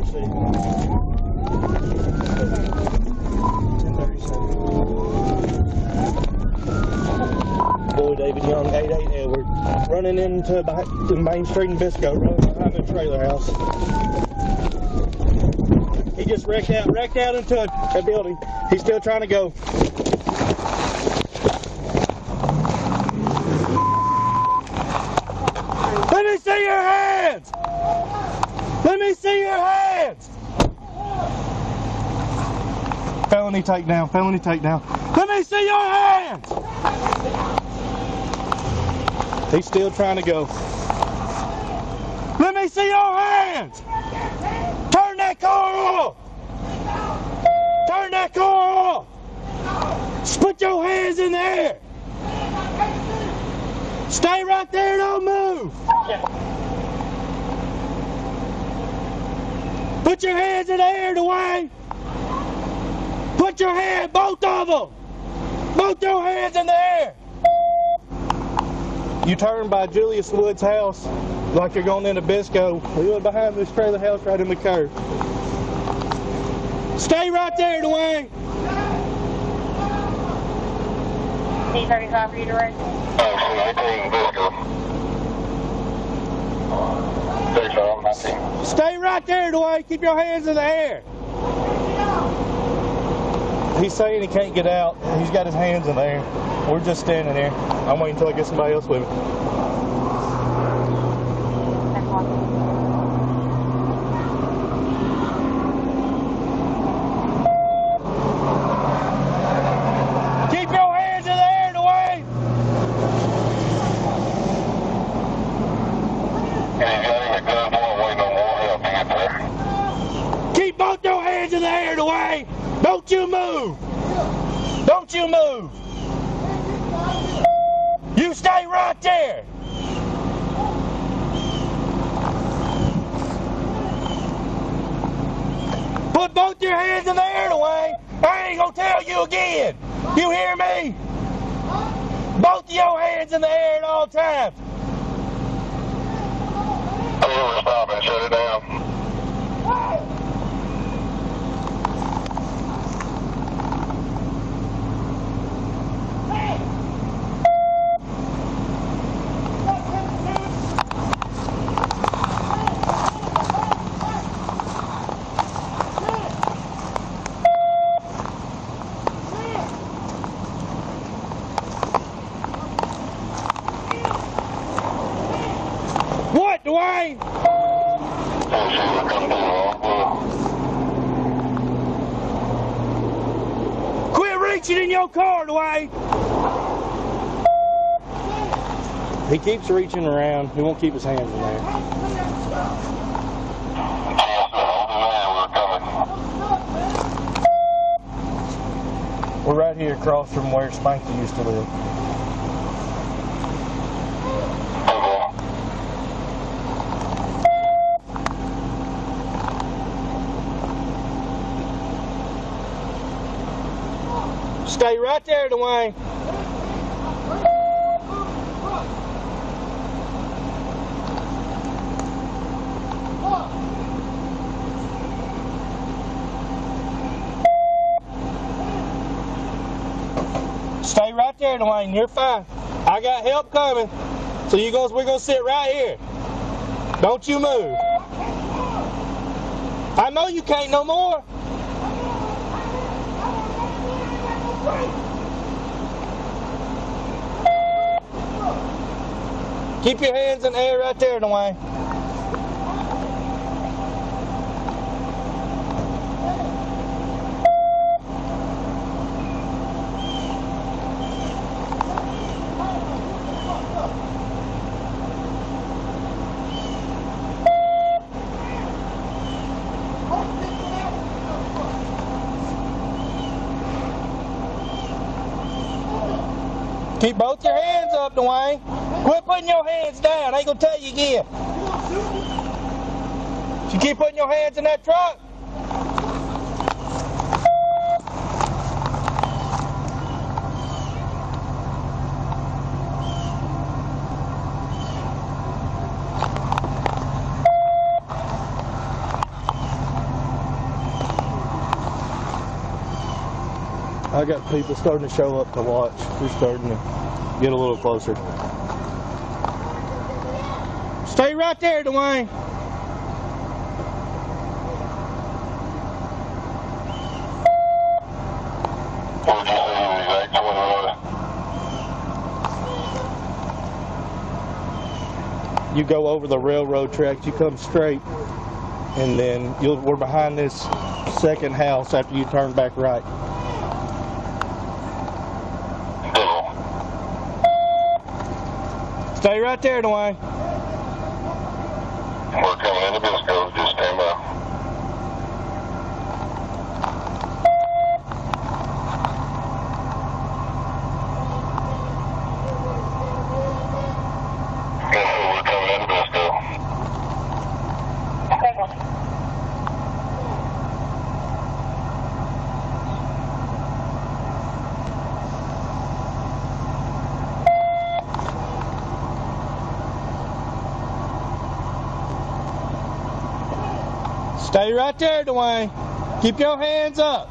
see. 10:37. Boy, David Young, 88 Edward, running into the main street in Biscoe, running behind the trailer house. He just wrecked out into a building. He's still trying to go. Let me see your hands! Let me see your hands! Felony takedown, felony takedown. Let me see your hands! He's still trying to go. Let me see your hands! Turn that car off! Turn that car off! Put your hands in the air! Stay right there, don't move! Put your hands in the air, Dwayne! Put your hands, both of them! Both your hands in the air! You turn by Julius Wood's house like you're going into Biscoe. You're behind this trailer house right in the curve. Stay right there, Dwayne! 835 for you direct. Stay right there, Dwayne. Keep your hands in the air. He's saying he can't get out. He's got his hands in the air. We're just standing there. I'm waiting until I get somebody else with me. Keep your hands in the air, Dwayne. Keep both your hands in the air, Dwayne. Don't you move. Don't you move. You stay right there. Put both your hands in the air, Dwayne. I ain't gonna tell you again. You hear me? Both of your hands in the air at all times. I'm gonna stop and shut it down. What, Dwayne? Quit reaching in your car, Dwayne. He keeps reaching around. He won't keep his hands in there. We're right here across from where Spanky used to live. Stay right there, Dwayne. Stay right there, Dwayne. You're fine. I got help coming. So we're gonna sit right here. Don't you move. I know you can't no more. Keep your hands in the air right there, Dwayne. Keep both your hands up, Dwayne. Quit putting your hands down. I ain't gonna tell you again. You keep putting your hands in that truck. got people starting to show up to watch. They're starting to get a little closer. Stay right there, Dwayne. You go over the railroad tracks, you come straight, and then we're behind this second house after you turn back right. Stay right there, Dwayne. We're coming into Biscoe, just stand by. We're coming into Biscoe. Stay right there, Dwayne. Keep your hands up.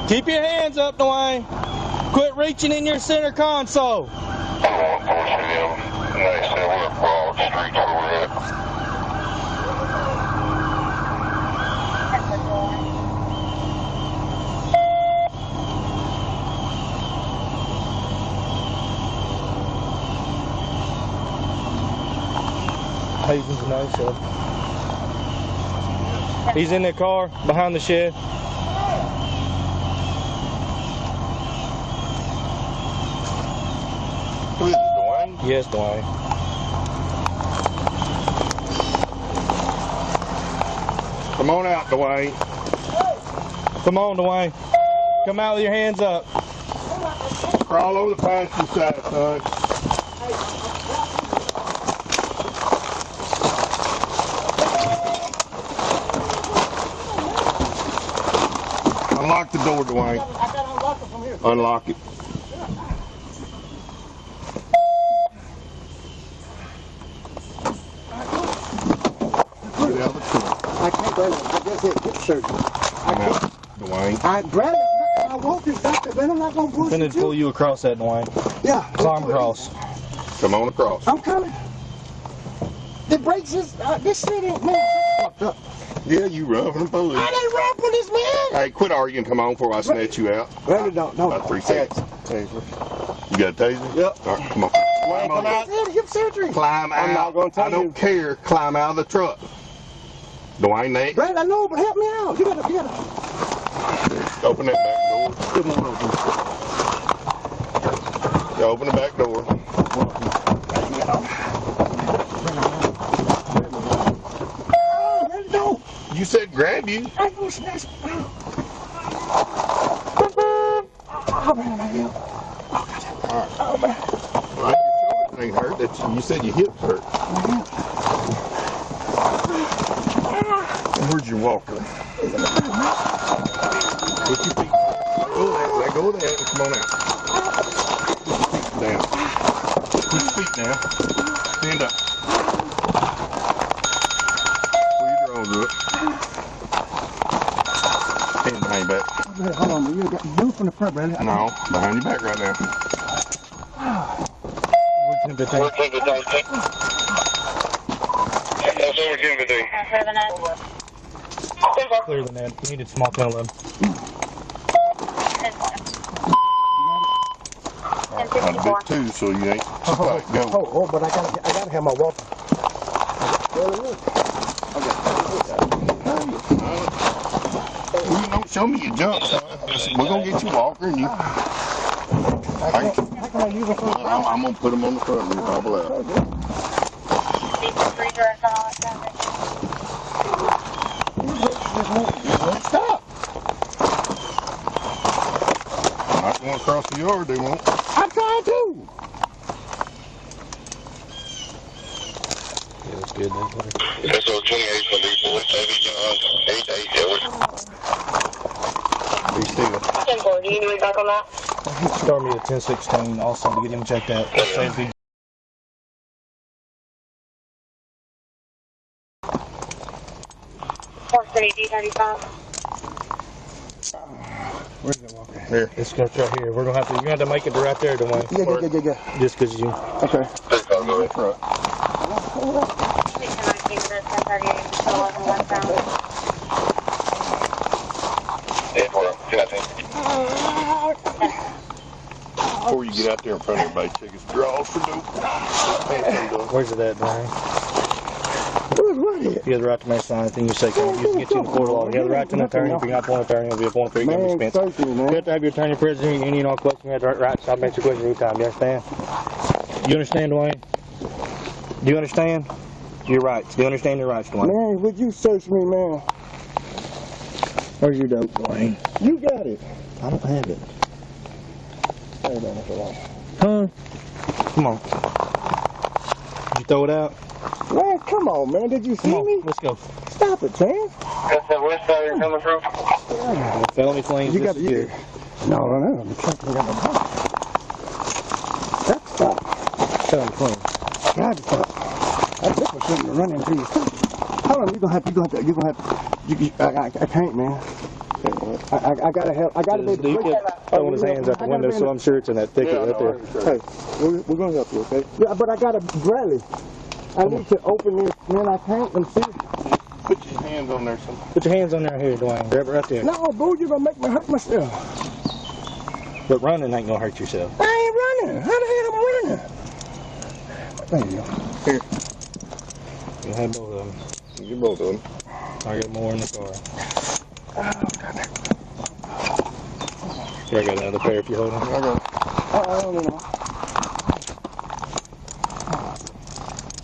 Keep your hands up, Dwayne. Quit reaching in your center console. Nice, we're at Broad Street where we're at. Hazen's a no-show. He's in the car behind the shed. Who is it, Dwayne? Yes, Dwayne. Come on out, Dwayne. Come on, Dwayne. Come out with your hands up. Crawl over the passenger side, son. Unlock the door, Dwayne. I gotta unlock it from here. Unlock it. Get out of the truck. I can't grab it. I just hit hip surgery. Come out, Dwayne. I grabbed it. I want this doctor, but I'm not gonna push I'm it. finna pull you across that, Dwayne. Yeah. Climb across. Come on across. I'm coming. The brakes is this shit ain't man. Fucked up. Yeah, you rough and bully. I ain't rapping this man. Hey, quit arguing. Come on before I snatch you out. Brother, don't. About 3 seconds. You got a taser? Yep. All right, come on. Wayne, Climb come out. out. Hip surgery. Climb out. I'm not gonna tell I don't you. care. Climb out of the truck. Dwayne, next. Brad, I know, but help me out. You gotta. Open that back door. Come on over. Yeah, open the back door. No. You said grab you. I go snatch. Oh, man, I am. Oh, man. Right, your shoulders ain't hurt. You said your hips hurt. Where's your walker? Put your feet. Let go of that. Come on out. Put your feet down. Put your feet down. Stand up. Pull your drawers up. Stand behind your back. Hold on, you got move from the front, Bradley. No, behind your back right now. We're That's over 10-15. clear the net. You needed small tail limb. I bit too, so you ain't spike. Go. Oh, but I gotta have my walker. Well, you don't show me your jump, son. We're gonna get you walker and you. How can I use it for the front? I'm gonna put them on the front and you hobble out. just won't stop. Not going across the yard, they won't. I'm trying to. Yeah, that's good. That's good. SO 28 for Lee Boy, David Young, 88 Edwards. Be still. 10-4, do you need me back on that? Start me at 1016 also to get him checked out. Safety. D35. Where's that walker? Here. This goes right here. We're gonna have to. You're gonna have to make it right there, Dwayne. Yeah. Just because you. Okay. Please go in front. 1019 to 1038, still 11 westbound. 10-4, Before you get out there in front of everybody, check his draws for dope. Where's it at, Dwayne? Where's it? You have the right to make signs, then you say, can you get you in the court of law? You have the right to an attorney. If you're not an attorney, it'll be a point of Man, expense. certainly, You man. have to have your attorney present in any and all questions. You have the right to stop and answer questions anytime. You understand? You understand, Dwayne? Do you understand your rights? Do you understand your rights, Dwayne? Man, would you search me, man? Where's your dope, Dwayne? You got it. I don't have it. Hey, man, that's a lot. Huh? Come on. Did you throw it out? Man, come on, man. Did you see Come on, me? let's go. Stop it, man. That's the west side you're coming through? Felony claims. You This got is it. good. No. The truck ain't got no bump. That's stop. Felony claims. God, stop. That liquor shouldn't have run into you. Hold on, you're gonna have to. I can't, man. I gotta help. I gotta be able to He break. kept throwing his hands out the window, so I'm sure it's in that thicket right there. Hey, we're gonna help you, okay? Yeah, but I gotta rally. I need to open this, man. I can't. Let me see. Put your hands on there somewhere. Put your hands on there here, Dwayne. Grab it right there. No, boo, you're gonna make me hurt myself. But running ain't gonna hurt yourself. I ain't running. How the hell am I running? Thank you. Here. You have both of them. Get both of them. I got more in the car. Here, I got another pair if you hold them. I got I don't know.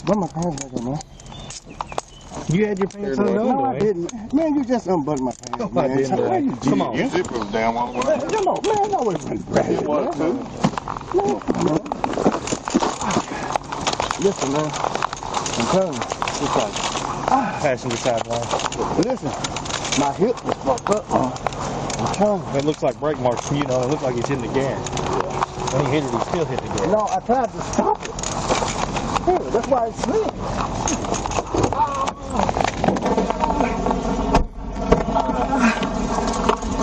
Where my pants at, man? You had your pants Here, on, Dwayne. No, I Dwayne. didn't. Man, you just unbuttoned my pants, No, I man. didn't, Why Dwayne. you Come do on. your zipper was down while that? Come on, man. No, it wasn't right. It was too. Listen, man. I'm telling you. It's like, Passenger side line. listen. My hip was fucked up, man. I'm telling you. It looks like brake marks from you know. It looks like he's hitting the gas. When he hit it, he still hit the gas. No, I tried to stop it. Yeah, that's why it's slipped.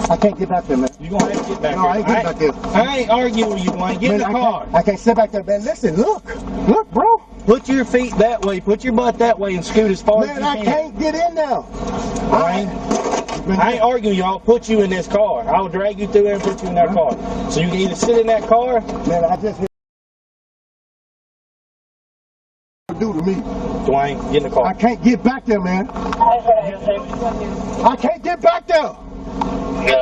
I can't get back there, man. You gonna have to get back No, there. I ain't getting back there. I ain't arguing with you, Dwayne. Get in the Man, car. I can't sit back there, man. Listen, look, bro. Put your feet that way. Put your butt that way and scoot as far as Man, you I can. can't get in there. Dwayne, I ain't arguing, y'all. Put you in this car. I'll drag you through there and put you in that car. So you can either sit in that car. Man, I just hit do to me. Dwayne, get in the car. I can't get back there, man. I can't get back there. Get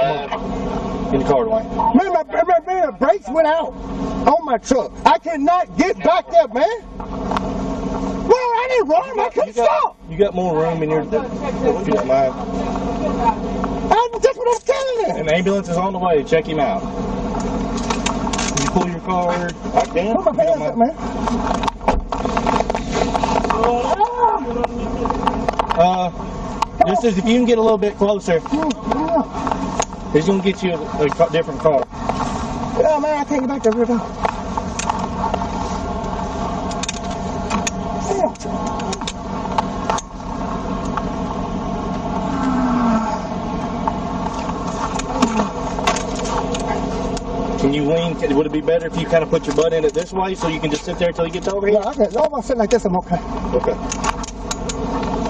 in the car, Dwayne. Man, my brakes went out on my truck. I cannot get back there, man. Well, I didn't run. I couldn't stop. You got more room in your if you don't mind. That's what I'm telling you. An ambulance is on the way. Check him out. Can you pull your car? I can. Put my hands up, man. This is if you can get a little bit closer. He's gonna get you a different car. Yeah, man, I can't get back there, river. Can you lean? Would it be better if you kind of put your butt in it this way so you can just sit there until he gets over here? Yeah, I can. No, I'm sitting like this. I'm okay. Okay.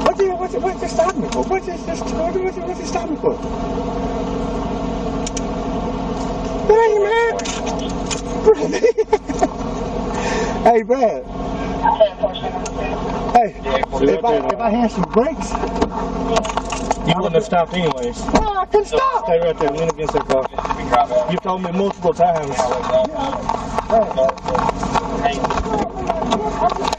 What's you stopping me for? What's you stopping me for? Hey, man. Hey, Brad. Hey, if I had some brakes, You wouldn't have stopped anyways. no, I couldn't stop. Stay right there, lean against that car. You've told me multiple times. Hey.